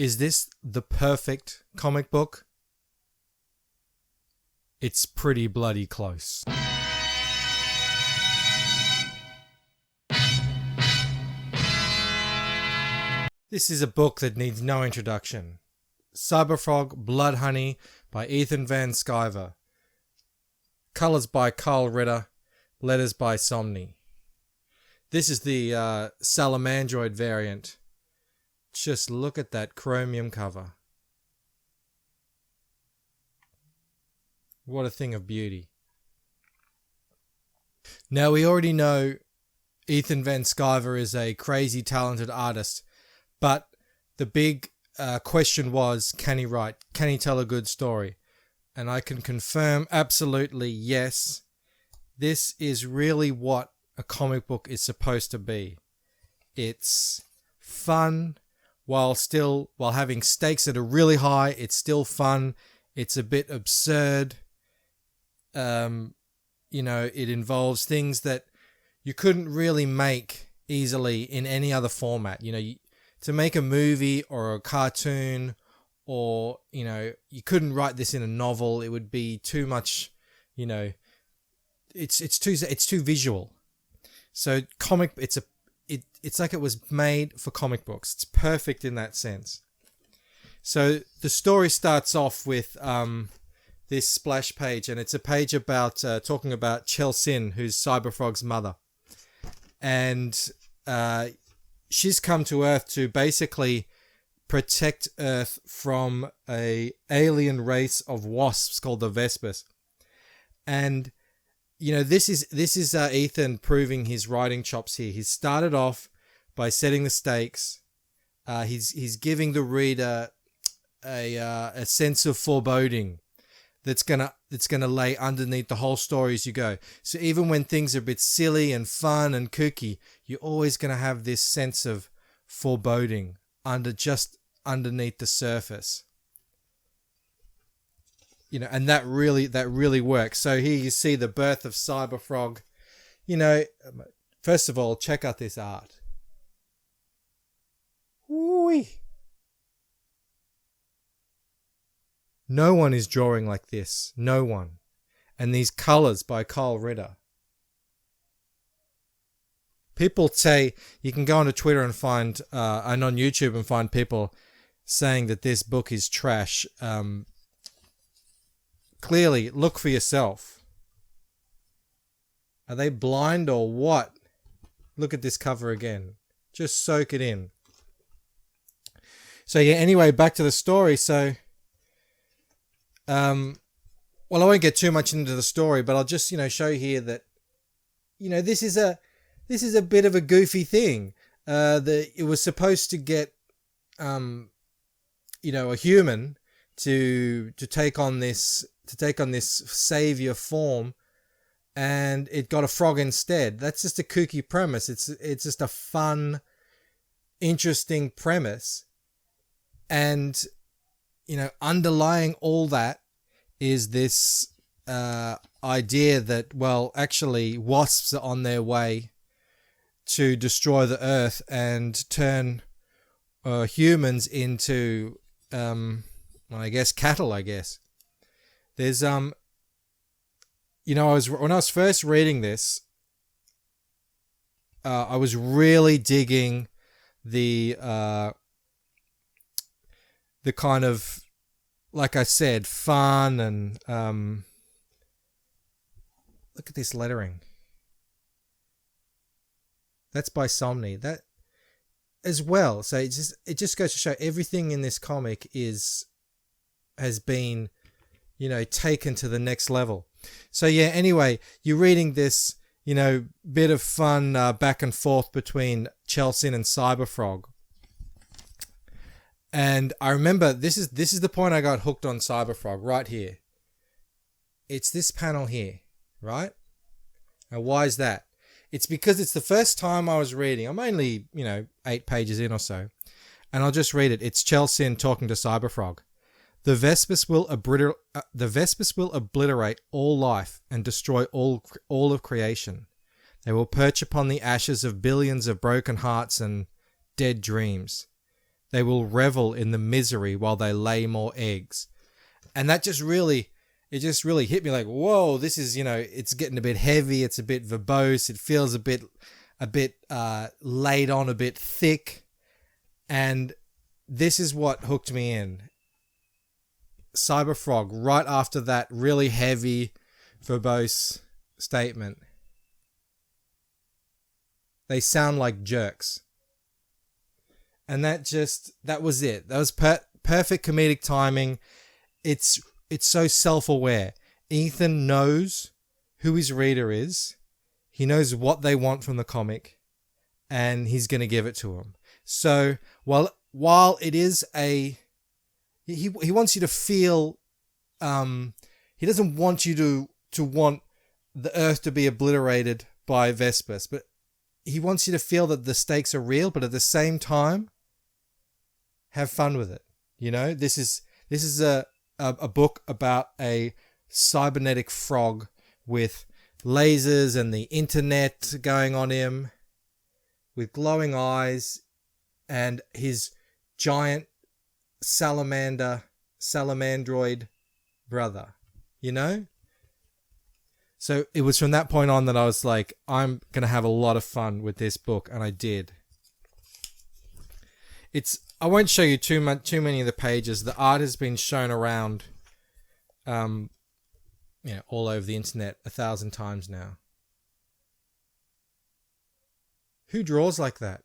Is this the perfect comic book? It's pretty bloody close. This is a book that needs no introduction. Cyberfrog Bloodhoney by Ethan Van Sciver. Colours by Carl Ritter. Letters by Somni. This is the Salamandroid variant. Just look at that chromium cover. What a thing of beauty. Now, we already know Ethan Van Sciver is a crazy talented artist, but the big question was, can he write? Can he tell a good story? And I can confirm absolutely yes. This is really what a comic book is supposed to be. It's fun while having stakes that are really high. It's still fun. It's a bit absurd. It involves things that you couldn't really make easily in any other format. To make a movie or a cartoon, or you couldn't write this in a novel. It would be too much. It's too visual. So it's like it was made for comic books. It's perfect in that sense. So the story starts off with this splash page, and it's a page about talking about Chelsin, who's Cyberfrog's mother, and she's come to Earth to basically protect Earth from a alien race of wasps called the Vespers. And this is Ethan proving his writing chops here. He's started off by setting the stakes. He's giving the reader a sense of foreboding that's gonna lay underneath the whole story as you go. So even when things are a bit silly and fun and kooky, you're always gonna have this sense of foreboding underneath the surface. And that really works. So here you see the birth of Cyberfrog. First of all, check out this art. Whee! No one is drawing like this. No one. And these colours by Carl Ritter. People say, you can go onto Twitter and find, and on YouTube and find people saying that this book is trash. Clearly, look for yourself. Are they blind or what? Look at this cover again. Just soak it in. So yeah, anyway, back to the story. So, I won't get too much into the story, but I'll just, show you here that, this is a bit of a goofy thing. It was supposed to get, a human to take on this savior form, and it got a frog instead. That's just a kooky premise. It's just a fun, interesting premise, and underlying all that is this idea that, well, actually wasps are on their way to destroy the Earth and turn humans into I guess cattle. There's when I was first reading this, I was really digging the kind of, like I said, fun and look at this lettering. That's by Somni. That as well. So it just goes to show everything in this comic has been, taken to the next level. So yeah, anyway, you're reading this, bit of fun back and forth between Chelsin and Cyberfrog. And I remember this is the point I got hooked on Cyberfrog right here. It's this panel here, right? Now why is that? It's because it's the first time I was reading. I'm only, 8 pages in or so. And I'll just read it. It's Chelsin talking to Cyberfrog. The Vespers will obliterate all life and destroy all of creation. They will perch upon the ashes of billions of broken hearts and dead dreams. they will revel in the misery while they lay more eggs. And that just really hit me like, whoa, this is, it's getting a bit heavy. It's a bit verbose. It feels a bit laid on, a bit thick. And this is what hooked me in. Cyberfrog, right after that really heavy, verbose statement. They sound like jerks. And that was it. That was perfect comedic timing. It's so self-aware. Ethan knows who his reader is. He knows what they want from the comic, and he's going to give it to them. So while it is he wants you to feel, he doesn't want you to want the Earth to be obliterated by Vespers, but he wants you to feel that the stakes are real, but at the same time, have fun with it. This is a book about a cybernetic frog with lasers and the internet going on him, with glowing eyes, and his giant salamandroid brother. So it was from that point on that I was like, I'm going to have a lot of fun with this book, and I did. I won't show you too many of the pages. The art has been shown around all over the internet 1,000 times now. Who draws like that?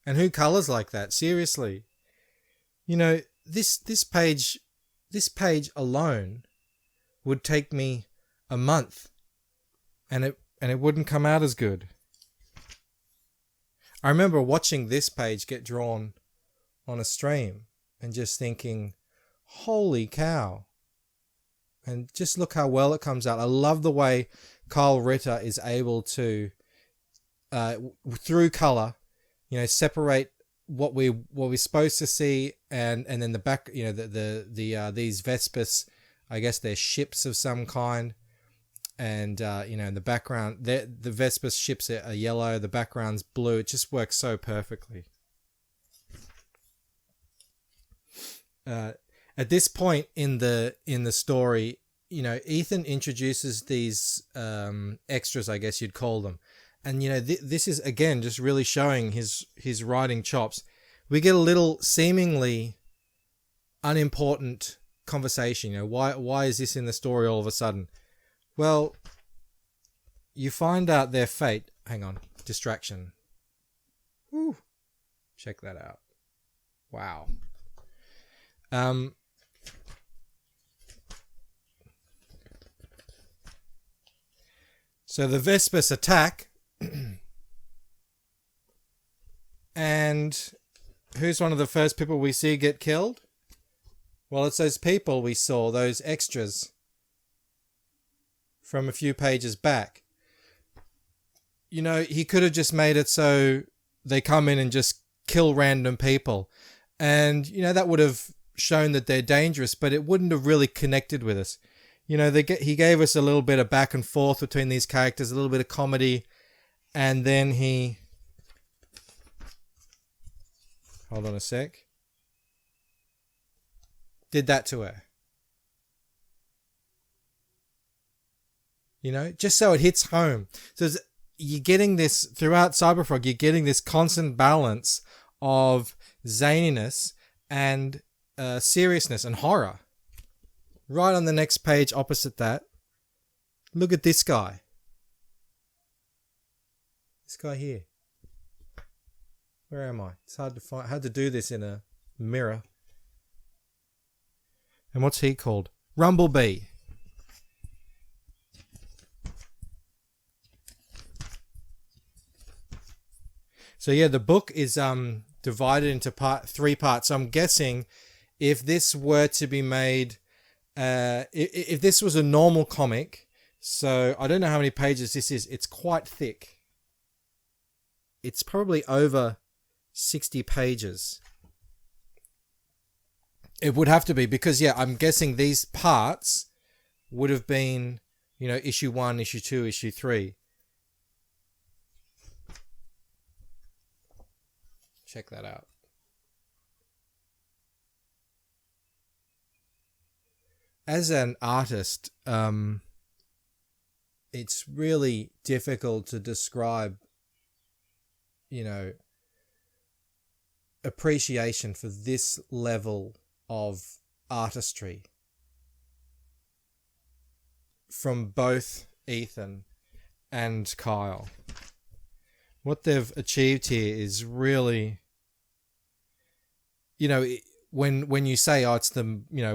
And who colors like that? Seriously. This page alone would take me a month. And it wouldn't come out as good. I remember watching this page get drawn on a stream and just thinking, holy cow. And just look how well it comes out. I love the way Kyle Ritter is able to, through color, separate what we're supposed to see, and then the back, these Vespers, I guess they're ships of some kind. And, in the background, the Vespers ships are yellow, the background's blue. It just works so perfectly. At this point in the story, Ethan introduces these extras, I guess you'd call them. And, this is, again, just really showing his writing chops. We get a little seemingly unimportant conversation. Why is this in the story all of a sudden? Well, you find out their fate. Hang on. Distraction. Whew. Check that out. Wow. So the Vespers attack. And who's one of the first people we see get killed? Well, it's those people we saw, those extras from a few pages back. He could have just made it so they come in and just kill random people. And, that would have shown that they're dangerous, but it wouldn't have really connected with us. He gave us a little bit of back and forth between these characters, a little bit of comedy, and then he... Hold on a sec. Did that to her. Just so it hits home. So you're getting this, throughout Cyberfrog, you're getting this constant balance of zaniness and seriousness and horror. Right on the next page opposite that, look at this guy. This guy here. Where am I? It's hard to find. Hard to do this in a mirror. And what's he called? Rumblebee. So yeah, the book is divided into three parts. So I'm guessing if this were to be made, if this was a normal comic, so I don't know how many pages this is. It's quite thick. It's probably over 60 pages. It would have to be because, yeah, I'm guessing these parts would have been, issue 1, issue 2, issue 3. Check that out. as an artist, it's really difficult to describe, appreciation for this level of artistry from both Ethan and Kyle. What they've achieved here is really, when you say, it's the,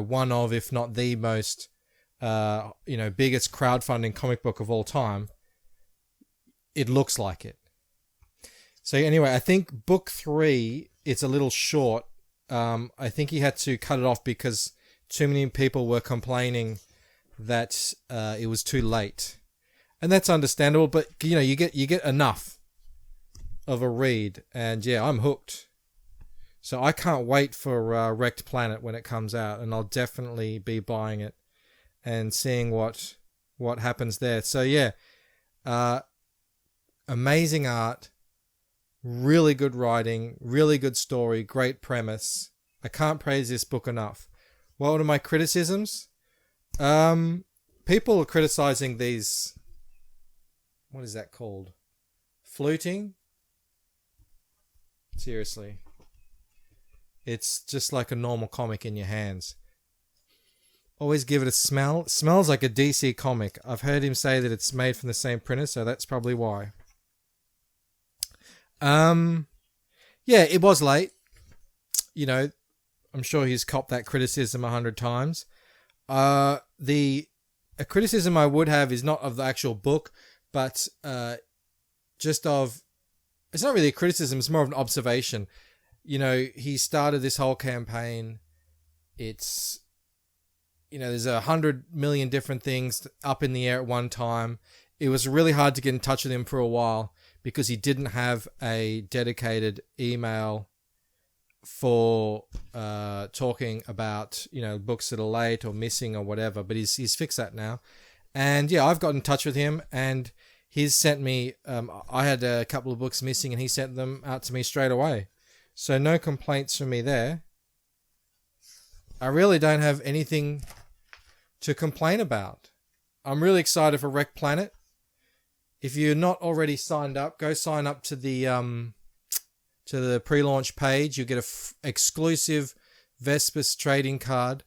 one of, if not the most, biggest crowdfunding comic book of all time, it looks like it. So anyway, I think book 3, it's a little short. I think he had to cut it off because too many people were complaining that it was too late. And that's understandable, but you get enough of a read, and yeah, I'm hooked. So I can't wait for Wrecked Planet when it comes out, and I'll definitely be buying it and seeing what happens there. So yeah, amazing art, really good writing, really good story, great premise. I can't praise this book enough. What are my criticisms? People are criticizing these, what is that called? Fluting? Seriously. It's just like a normal comic in your hands. Always give it a smell. It smells like a DC comic. I've heard him say that it's made from the same printer, so that's probably why. Yeah, it was late. I'm sure he's copped that criticism 100 times. A criticism I would have is not of the actual book, but just of... It's not really a criticism, it's more of an observation. He started this whole campaign. It's... there's 100 million different things up in the air at one time. It was really hard to get in touch with him for a while because he didn't have a dedicated email for talking about, books that are late or missing or whatever. But he's fixed that now. And yeah, I've got in touch with him and he's sent me... I had a couple of books missing and he sent them out to me straight away. So no complaints from me there. I really don't have anything to complain about. I'm really excited for Wrecked Planet. If you're not already signed up, go sign up to the pre-launch page. You get a exclusive Vespers trading card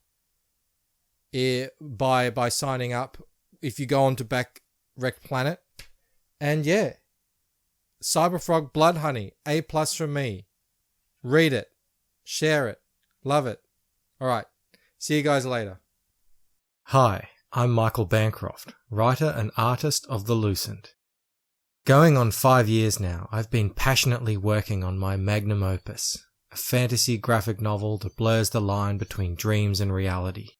by signing up if you go on to back Wrecked Planet. And yeah, Cyberfrog Bloodhoney, A+ from me. Read it, share it, love it. All right, see you guys later. Hi, I'm Michael Bancroft, writer and artist of The Lucent. Going on 5 years now, I've been passionately working on my magnum opus, a fantasy graphic novel that blurs the line between dreams and reality.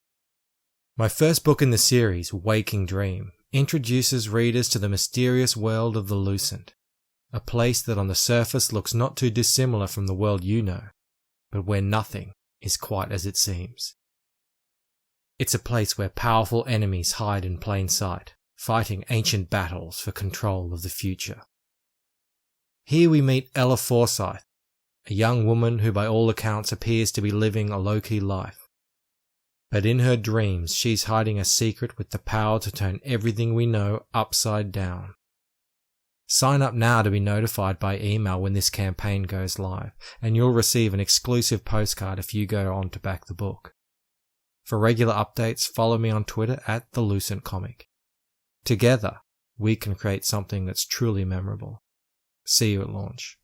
My first book in the series, Waking Dream, introduces readers to the mysterious world of the Lucent, a place that on the surface looks not too dissimilar from the world you know, but where nothing is quite as it seems. It's a place where powerful enemies hide in plain sight, fighting ancient battles for control of the future. Here we meet Ella Forsyth, a young woman who by all accounts appears to be living a low-key life. But in her dreams she's hiding a secret with the power to turn everything we know upside down. Sign up now to be notified by email when this campaign goes live, and you'll receive an exclusive postcard if you go on to back the book. For regular updates, follow me on Twitter at The Lucent Comic. Together, we can create something that's truly memorable. See you at launch.